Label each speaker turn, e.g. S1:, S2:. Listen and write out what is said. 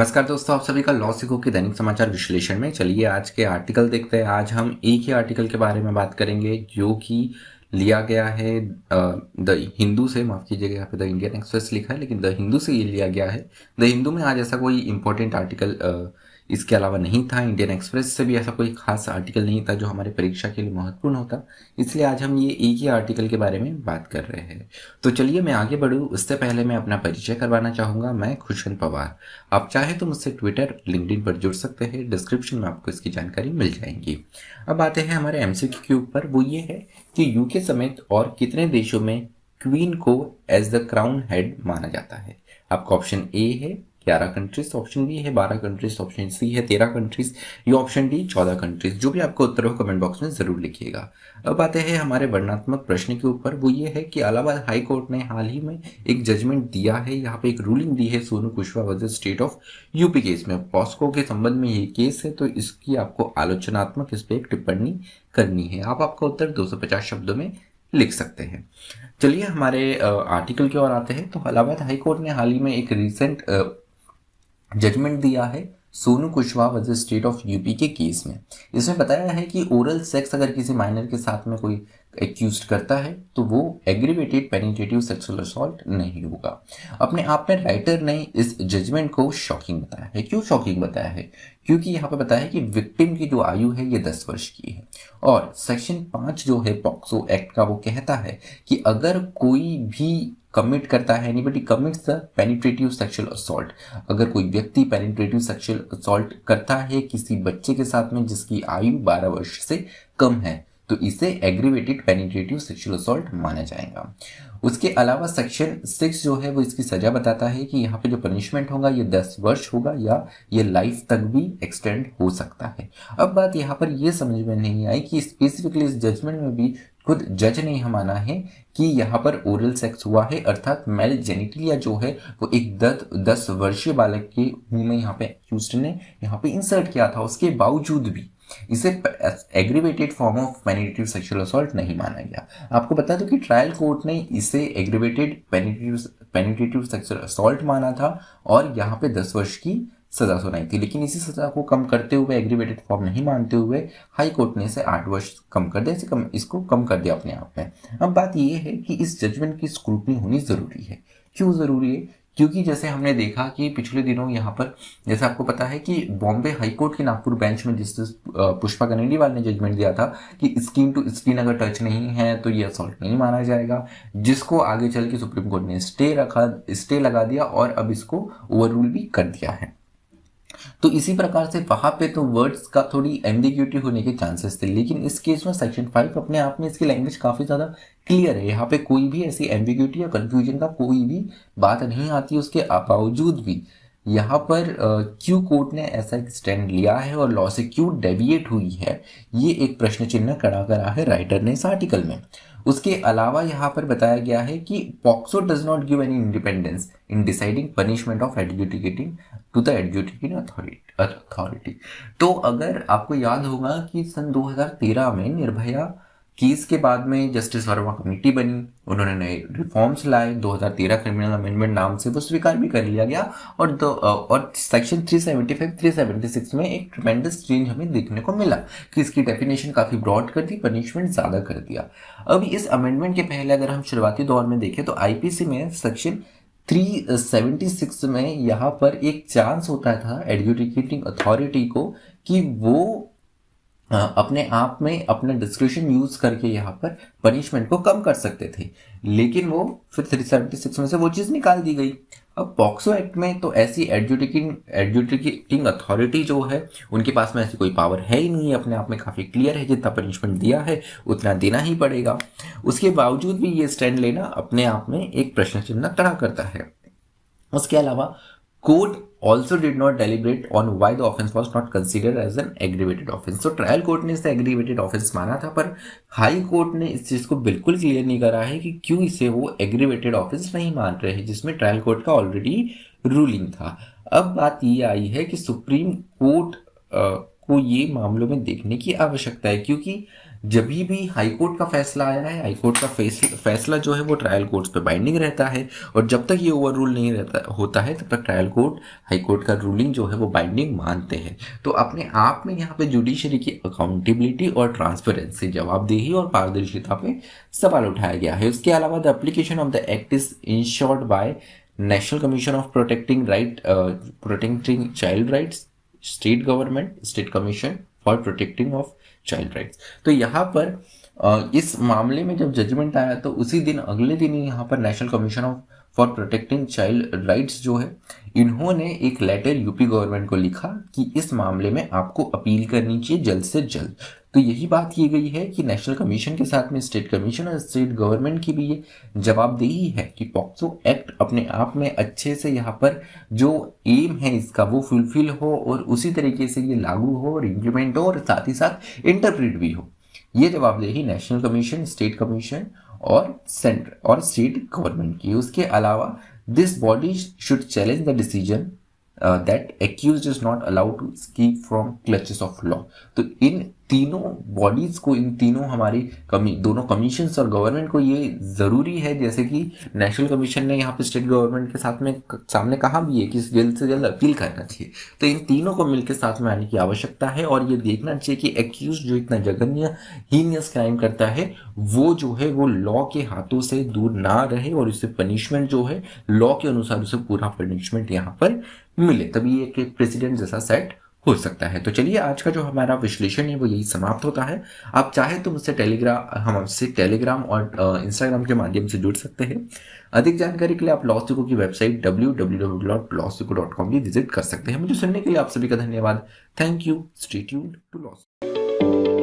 S1: नमस्कार दोस्तों, आप सभी का लॉ सिखो के दैनिक समाचार विश्लेषण में। चलिए आज के आर्टिकल देखते हैं। आज हम एक ही आर्टिकल के बारे में बात करेंगे जो कि लिया गया है द हिंदू से। माफ कीजिएगा, यहाँ पे द इंडियन एक्सप्रेस लिखा है लेकिन द हिंदू से ये लिया गया है। द हिंदू में आज ऐसा कोई इंपॉर्टेंट आर्टिकल इसके अलावा नहीं था। इंडियन एक्सप्रेस से भी ऐसा कोई खास आर्टिकल नहीं था जो हमारे परीक्षा के लिए महत्वपूर्ण होता, इसलिए आज हम ये एक ही आर्टिकल के बारे में बात कर रहे हैं। तो चलिए मैं आगे बढ़ूँ उससे पहले मैं अपना परिचय करवाना चाहूँगा। मैं खुशवंत पवार। आप चाहे तो मुझसे ट्विटर, लिंक्डइन पर जुड़ सकते हैं। डिस्क्रिप्शन में आपको इसकी जानकारी मिल जाएगी। अब आते हैं हमारे एमसीक्यू के ऊपर। वो ये है कि यूके समेत और कितने देशों में क्वीन को एज द क्राउन हेड माना जाता है। आपका ऑप्शन ए है 11 कंट्रीज, ऑप्शन बी है 12 कंट्रीज, ऑप्शन सी है 13 कंट्रीज, या ऑप्शन डी 14 कंट्रीज। जो भी आपको उत्तर हो कमेंट बॉक्स में जरूर लिखिएगा। अब आते हैं हमारे वर्णनात्मक प्रश्न के ऊपर। वो ये है कि इलाहाबाद हाई कोर्ट ने हाल ही में एक जजमेंट दिया है, यहाँ पे एक रूलिंग दी है Sonu Kushwaha versus state of UP case में। पॉस्को के संबंध में ये केस है, तो इसकी आपको आलोचनात्मक इस पर एक टिप्पणी करनी है। आप आपका उत्तर 250 शब्दों में लिख सकते हैं। चलिए हमारे आर्टिकल की ओर आते हैं। तो इलाहाबाद हाई कोर्ट ने हाल ही में एक रिसेंट जजमेंट दिया है Sonu Kushwaha versus state of UP के केस में। इसमें बताया है कि ओरल सेक्स अगर किसी माइनर के साथ में कोई एक्यूज करता है तो वो एग्रीवेटेड पेनिट्रेटिव सेक्सुअल असॉल्ट नहीं होगा। अपने आप में राइटर ने इस जजमेंट को शॉकिंग बताया है। क्यों शॉकिंग बताया है? क्योंकि यहाँ पे बताया है कि विक्टिम की जो आयु है ये 10 वर्ष की है, और सेक्शन 5 जो है पॉक्सो एक्ट का वो कहता है कि अगर कोई भी कमिट करता है, anybody commits the penetrative sexual assault, अगर कोई व्यक्ति पेनिट्रेटिव सेक्सुअल असॉल्ट करता है किसी बच्चे के साथ में जिसकी आयु 12 वर्ष से कम है, तो इसे एग्रीवेटेड पेनिट्रेटिव सेक्सुअल असॉल्ट माना जाएगा। उसके अलावा सेक्शन 6 जो है वो इसकी सजा बताता है कि यहाँ पे जो पनिशमेंट होगा ये 10 वर्ष होगा या ये लाइफ तक भी एक्सटेंड हो सकता है। अब बात यहाँ पर ये समझ में नहीं आई कि स्पेसिफिकली इस जजमेंट में भी खुद जज ने यह माना है कि यहाँ पर ओरल सेक्स हुआ है, अर्थात मेल जेनिटलिया जो है वो एक 10 वर्षीय बालक के मुंह में यहाँ पे एक्यूज्ड ने यहाँ पे इंसर्ट किया था। उसके बावजूद भी इसे aggravated form of penetrative sexual assault नहीं माना गया। आपको बता दो कि ट्रायल कोर्ट ने इसे एग्रीवेटेड पेनिट्रेटिव सेक्सुअल असॉल्ट माना था और यहाँ पे 10 वर्ष की सजा सुनाई थी, लेकिन इसी सजा को कम करते हुए, एग्रीवेटेड फॉर्म नहीं मानते हुए, हाई कोर्ट ने इसे 8 वर्ष कम कर दिया, इसको कम कर दिया अपने आप में। अब बात यह है कि इस जजमेंट की स्क्रूटनी होनी जरूरी है। क्यों जरूरी है? क्योंकि जैसे हमने देखा कि पिछले दिनों यहाँ पर, जैसे आपको पता है कि बॉम्बे हाई कोर्ट की नागपुर बेंच में जस्टिस पुष्पा गनेडीवाल ने जजमेंट दिया था कि स्किन टू स्किन अगर टच नहीं है तो ये असॉल्ट नहीं माना जाएगा, जिसको आगे चल के सुप्रीम कोर्ट ने स्टे लगा दिया और अब इसको ओवररूल भी कर दिया है। तो इसी प्रकार से वहां पे तो वर्ड्स का थोड़ी एम्बिग्यूटी होने के चांसेस थे, लेकिन इस केस में सेक्शन 5 अपने आप में इसकी लैंग्वेज काफी ज्यादा क्लियर है। यहाँ पे कोई भी ऐसी एम्बिग्यूटी या कंफ्यूजन का कोई भी बात नहीं आती। उसके बावजूद भी यहाँ पर क्यों कोर्ट ने ऐसा एक स्टैंड लिया है और लॉ से क्यों डेविएट हुई है, ये एक प्रश्न चिन्ह खड़ा करा है राइटर ने इस आर्टिकल में। उसके अलावा यहाँ पर बताया गया है कि POCSO does not give any independence in deciding punishment of adjudicating to the adjudicating authority. तो अगर आपको याद होगा कि सन 2013 में निर्भया केस के बाद में जस्टिस वर्मा कमेटी बनी, उन्होंने नए रिफॉर्म्स लाए, 2013 क्रिमिनल अमेंडमेंट नाम से वो स्वीकार भी कर लिया गया, और सेक्शन 375 376 में एक ट्रेमेंडस चेंज हमें देखने को मिला कि इसकी डेफिनेशन काफी ब्रॉड कर दी, पनिशमेंट ज्यादा कर दिया। अब इस अमेंडमेंट के पहले अगर हम शुरुआती दौर में देखें तो आईपीसी में सेक्शन 376 में यहाँ पर एक चांस होता था एडजुडिकेटिंग अथॉरिटी को कि वो अपने आप में अपना डिस्क्रिप्शन यूज करके यहाँ पर पनिशमेंट को कम कर सकते थे, लेकिन वो फिर 376 में से वो चीज निकाल दी गई। अब पॉक्सो एक्ट में तो ऐसी एडजुडिकेटिंग अथॉरिटी जो है उनके पास में ऐसी कोई पावर है ही नहीं है, अपने आप में काफी क्लियर है, जितना पनिशमेंट दिया है उतना देना ही पड़ेगा। उसके बावजूद भी ये स्टैंड लेना अपने आप में एक प्रश्न चिन्ह खड़ा करता है। उसके अलावा court also did not deliberate on why the offense was not considered as an aggravated offense। तो ट्रायल कोर्ट ने इसे एग्रीवेटेड ऑफेंस माना था, पर हाई कोर्ट ने इस चीज को बिल्कुल क्लियर नहीं करा है कि क्यों इसे वो एग्रीवेटेड ऑफेंस नहीं मान रहे हैं, जिसमें ट्रायल कोर्ट का ऑलरेडी रूलिंग था। अब बात ये आई है कि सुप्रीम कोर्ट को ये मामलों में देखने की आवश्यकता है, क्योंकि जब भी हाई कोर्ट का फैसला आया है, हाई कोर्ट का फैसला जो है वो ट्रायल कोर्ट्स पे बाइंडिंग रहता है, और जब तक ये ओवर रूल नहीं रहता होता है तब तक ट्रायल कोर्ट हाई कोर्ट का रूलिंग जो है वो बाइंडिंग मानते हैं। तो अपने आप में यहाँ पे जुडिशरी की अकाउंटेबिलिटी और ट्रांसपेरेंसी, जवाबदेही और पारदर्शिता पे सवाल उठाया गया है। उसके अलावा the application of the act is insured by national commission of protecting child rights, state government, state commission for protecting of child rights. तो यहाँ पर इस मामले में जब जजमेंट आया तो उसी दिन, अगले दिन ही यहाँ पर national commission of for protecting child rights जो है, इन्होंने एक लेटर यूपी गवर्नमेंट को लिखा कि इस मामले में आपको अपील करनी चाहिए जल्द से जल्द। तो यही बात की गई है कि नेशनल कमीशन के साथ में स्टेट कमीशन और स्टेट गवर्नमेंट की भी ये जवाबदेही है कि पॉक्सो एक्ट अपने आप में अच्छे से यहाँ पर जो एम है इसका वो फुलफिल हो, और उसी तरीके से ये लागू हो और इम्प्लीमेंट हो, और साथ ही साथ इंटरप्रेट भी हो। ये जवाबदेही नेशनल कमीशन, स्टेट कमीशन और सेंटर और स्टेट गवर्नमेंट की। उसके अलावा this body should challenge the decision that accused is not allowed to escape from clutches of law. तो इन तीनों बॉडीज को, इन तीनों हमारी दोनों कमीशंस और गवर्नमेंट को ये जरूरी है, जैसे कि नेशनल कमीशन ने यहाँ पे स्टेट गवर्नमेंट के साथ में सामने कहा भी है कि जल्द से जल्द अपील करना चाहिए। तो इन तीनों को मिलकर साथ में आने की आवश्यकता है, और ये देखना चाहिए कि एक्यूज जो इतना जघन्य हीनियस क्राइम करता है वो जो है वो लॉ के हाथों से दूर ना रहे, और उसे पनिशमेंट जो है लॉ के अनुसार उसे पूरा पनिशमेंट यहाँ पर मिले, तभी एक प्रेसिडेंट जैसा सेट हो सकता है। तो चलिए, आज का जो हमारा विश्लेषण है वो यही समाप्त होता है। आप चाहे तो मुझसे हमसे टेलीग्राम और इंस्टाग्राम के माध्यम से जुड़ सकते हैं। अधिक जानकारी के लिए आप लॉसिको की वेबसाइट www.lawsico.com भी विजिट कर सकते हैं। मुझे सुनने के लिए आप सभी का धन्यवाद। Thank you. Stay tuned to law.